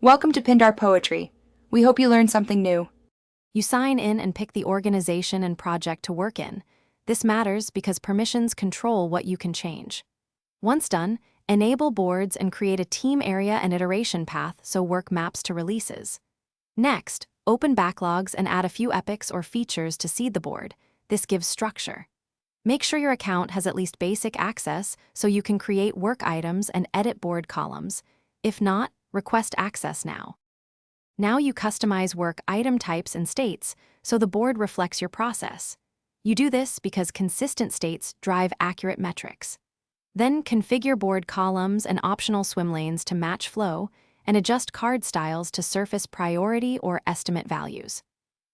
Welcome to Pindar Poetry. We hope you learned something new. You sign in and pick the organization and project to work in. This matters because permissions control what you can change. Once done, enable boards and create a team area and iteration path so work maps to releases. Next, open backlogs and add a few epics or features to seed the board. This gives structure. Make sure your account has at least basic access so you can create work items and edit board columns. If not, request access now. Now you customize work item types and states so the board reflects your process. You do this because consistent states drive accurate metrics. Then configure board columns and optional swim lanes to match flow and adjust card styles to surface priority or estimate values.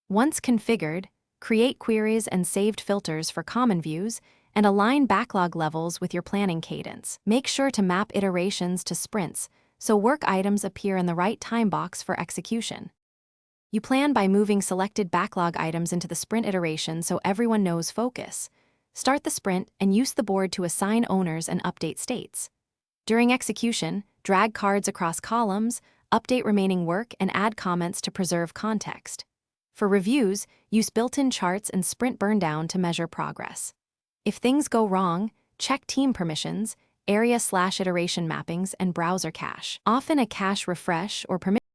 Once configured, create queries and saved filters for common views and align backlog levels with your planning cadence. Make sure to map iterations to sprints so work items appear in the right time box for execution. You plan by moving selected backlog items into the sprint iteration so everyone knows focus. Start the sprint and use the board to assign owners and update states. During execution, drag cards across columns, update remaining work, and add comments to preserve context. For reviews, use built-in charts and sprint burndown to measure progress. If things go wrong, check team permissions, area/iteration mappings, and browser cache. Often a cache refresh or permission.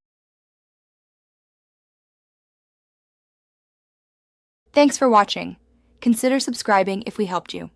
Thanks for watching. Consider subscribing if we helped you.